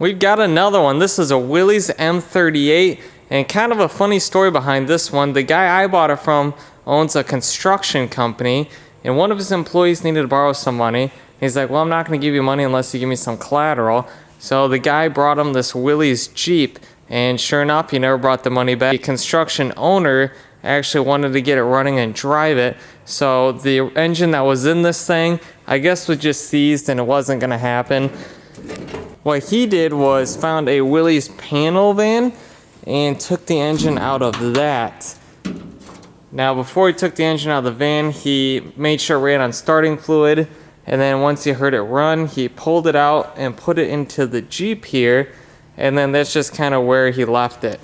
We've got another one. This is a Willys M38, and kind of a funny story behind this one. The guy I bought it from owns a construction company, and one of his employees needed to borrow some money. He's like, well, I'm not going to give you money unless you give me some collateral. So the guy brought him this Willys Jeep, and sure enough, he never brought the money back. The construction owner actually wanted to get it running and drive it. So the engine that was in this thing, I guess, was just seized and it wasn't going to happen. What he did was found a Willys panel van and took the engine out of that. Now, before he took the engine out of the van, he made sure it ran on starting fluid, and then once he heard it run, he pulled it out and put it into the Jeep here, and then that's just kind of where he left it.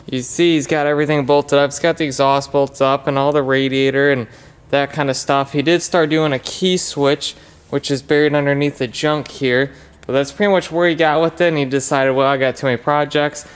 You see he's got everything bolted up. He's got the exhaust bolts up and all the radiator and that kind of stuff. He did start doing a key switch, which is buried underneath the junk here. But that's pretty much where he got with it, and he decided, well, I got too many projects.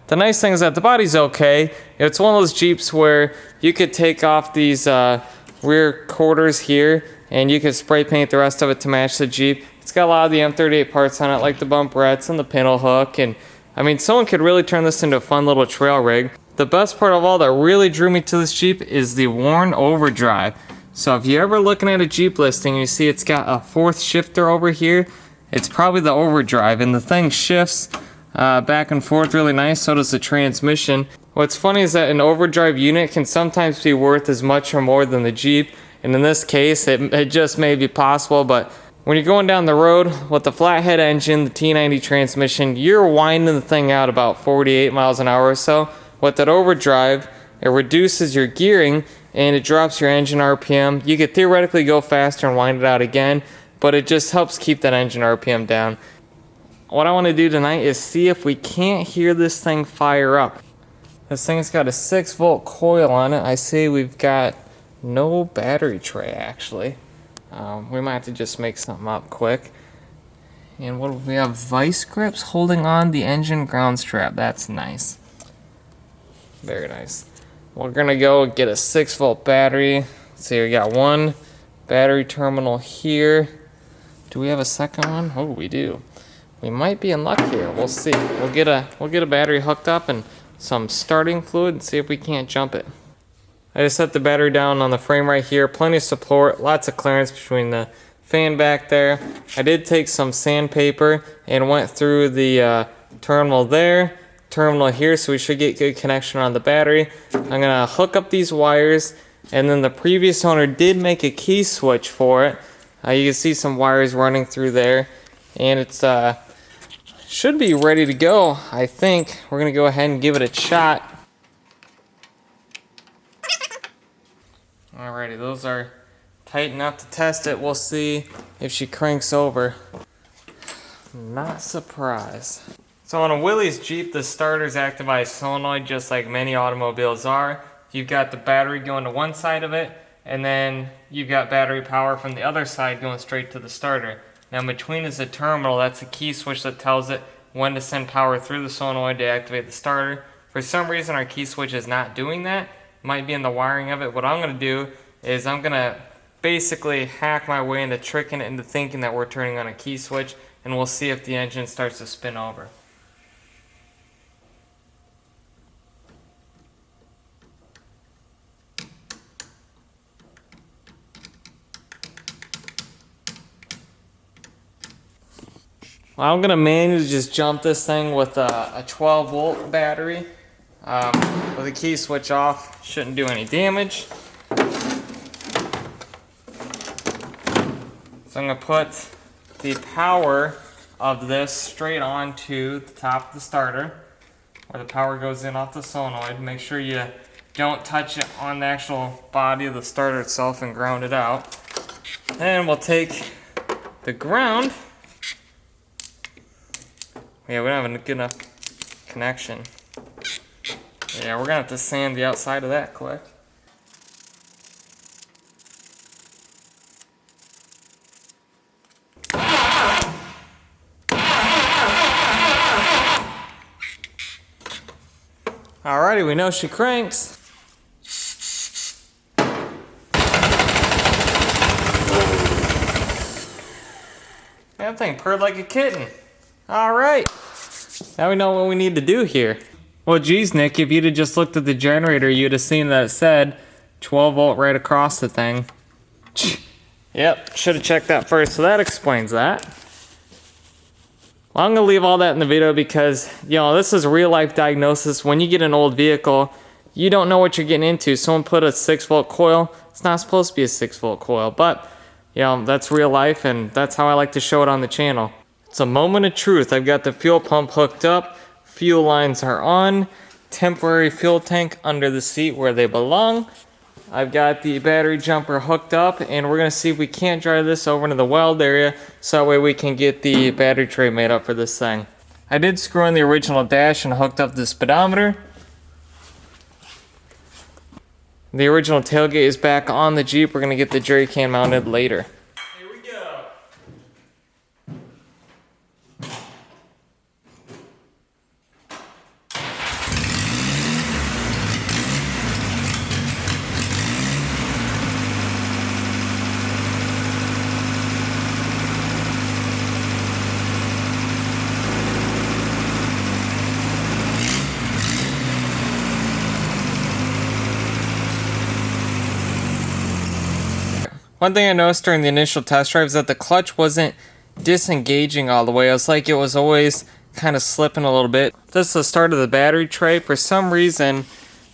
The nice thing is that the body's okay. It's one of those Jeeps where you could take off these rear quarters here, and you could spray paint the rest of it to match the Jeep. It's got a lot of the M38 parts on it, like the bumperettes and the pintle hook, and I mean, someone could really turn this into a fun little trail rig. The best part of all that really drew me to this Jeep is the worn overdrive. So if you're ever looking at a Jeep listing and you see it's got a fourth shifter over here, it's probably the overdrive, and the thing shifts back and forth really nice, so does the transmission. What's funny is that an overdrive unit can sometimes be worth as much or more than the Jeep, and in this case it just may be possible, but when you're going down the road with the flathead engine, the T90 transmission, you're winding the thing out about 48 miles an hour or so. With that overdrive, it reduces your gearing and it drops your engine RPM. You could theoretically go faster and wind it out again, but it just helps keep that engine RPM down. What I want to do tonight is see if we can't hear this thing fire up. This thing's got a 6-volt coil on it. I see we've got no battery tray actually. We might have to just make something up quick. And what we have, vice grips holding on the engine ground strap. That's nice. Very nice. We're gonna go get a 6-volt battery. Let's see, we got one battery terminal here. Do we have a second one? Oh, we do. We might be in luck here. We'll see. We'll get a battery hooked up and some starting fluid and see if we can't jump it. I just set the battery down on the frame right here. Plenty of support, lots of clearance between the fan back there. I did take some sandpaper and went through the terminal there, terminal here, so we should get good connection on the battery. I'm gonna hook up these wires, and then the previous owner did make a key switch for it. You can see some wires running through there, and it's should be ready to go. I think we're gonna go ahead and give it a shot. Alrighty, those are tight enough to test it. We'll see if she cranks over. Not surprised. So on a Willys Jeep, the starter's active by a solenoid, just like many automobiles are. You've got the battery going to one side of it, and then you've got battery power from the other side going straight to the starter. Now in between is a terminal. That's a key switch that tells it when to send power through the solenoid to activate the starter. For some reason our key switch is not doing that. Might be in the wiring of it. What I'm going to do is I'm going to basically hack my way into tricking it into thinking that we're turning on a key switch, and we'll see if the engine starts to spin over. Well, I'm going to manually just jump this thing with a 12-volt battery. With the key switch off, shouldn't do any damage. So I'm going to put the power of this straight onto the top of the starter, where the power goes in off the solenoid. Make sure you don't touch it on the actual body of the starter itself and ground it out. And we'll take the ground. Yeah, we don't have a good enough connection. Yeah, we're gonna have to sand the outside of that quick. Alrighty, we know she cranks. That thing purred like a kitten. All right, now we know what we need to do here. Well, geez, Nick, if you'd have just looked at the generator, you'd have seen that it said 12 volt right across the thing. Yep, should have checked that first, so that explains that. Well, I'm gonna leave all that in the video because, you know, this is real life diagnosis. When you get an old vehicle, you don't know what you're getting into. Someone put a 6 volt coil. It's not supposed to be a 6 volt coil, but, you know, that's real life, and that's how I like to show it on the channel. It's a moment of truth. I've got the fuel pump hooked up, fuel lines are on, temporary fuel tank under the seat where they belong. I've got the battery jumper hooked up, and we're gonna see if we can't drive this over into the weld area so that way we can get the battery tray made up for this thing. I did screw in the original dash and hooked up the speedometer. The original tailgate is back on the Jeep. We're gonna get the jerry can mounted later. Here we go. One thing I noticed during the initial test drive is that the clutch wasn't disengaging all the way. It was like it was always kind of slipping a little bit. This is the start of the battery tray. For some reason,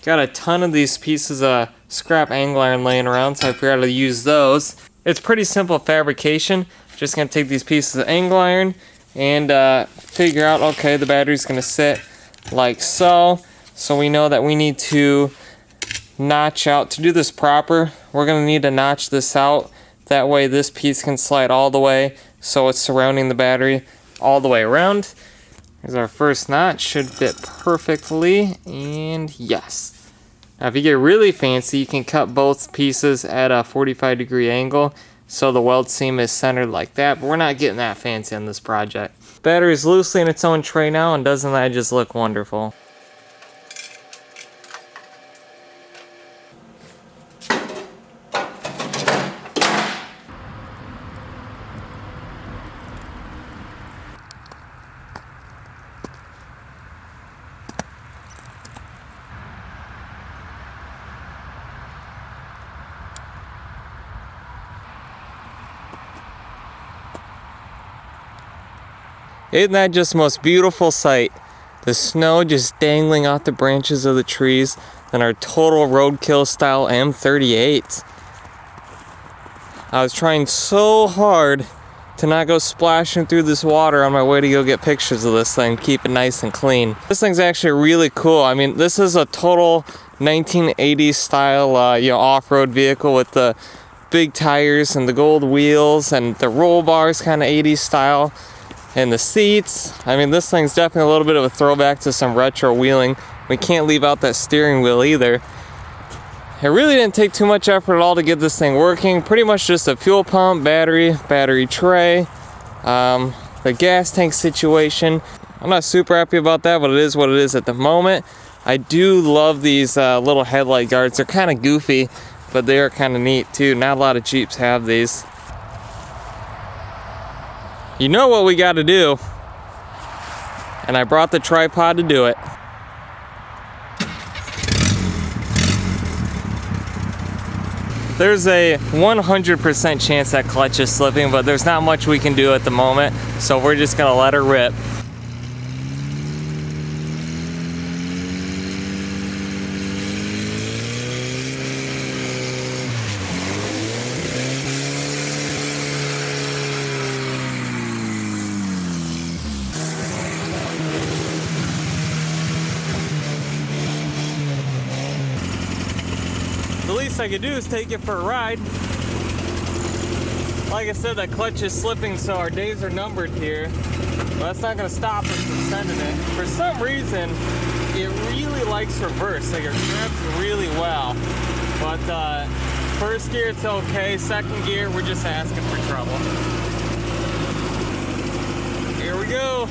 got a ton of these pieces of scrap angle iron laying around, so I figured out how to use those. It's pretty simple fabrication. Just gonna take these pieces of angle iron and figure out, okay, the battery's gonna sit like so. So we know that we need to notch out. To do this proper, we're going to need to notch this out. That way this piece can slide all the way so it's surrounding the battery all the way around. Here's our first notch. Should fit perfectly, and yes. Now if you get really fancy, you can cut both pieces at a 45-degree angle so the weld seam is centered like that, but we're not getting that fancy on this project. Battery is loosely in its own tray now, and doesn't that just look wonderful? Isn't that just the most beautiful sight? The snow just dangling off the branches of the trees, and our total roadkill style M38. I was trying so hard to not go splashing through this water on my way to go get pictures of this thing, keep it nice and clean. This thing's actually really cool. I mean, this is a total 1980s style off-road vehicle with the big tires and the gold wheels and the roll bars, kind of 80s style. And the seats, I mean, this thing's definitely a little bit of a throwback to some retro wheeling. We can't leave out that steering wheel either. It really didn't take too much effort at all to get this thing working. Pretty much just a fuel pump, battery tray, the gas tank situation. I'm not super happy about that, but it is what it is at the moment. I do love these little headlight guards. They're kind of goofy, but they are kind of neat too. Not a lot of Jeeps have these. You know what we got to do, and I brought the tripod to do it. There's a 100% chance that clutch is slipping, but there's not much we can do at the moment, so we're just gonna let her rip. The least I could do is take it for a ride. Like I said, that clutch is slipping, so our days are numbered here. But that's not gonna stop us from sending it. For some reason, it really likes reverse. Like, it grabs really well. But first gear, it's okay. Second gear, we're just asking for trouble. Here we go.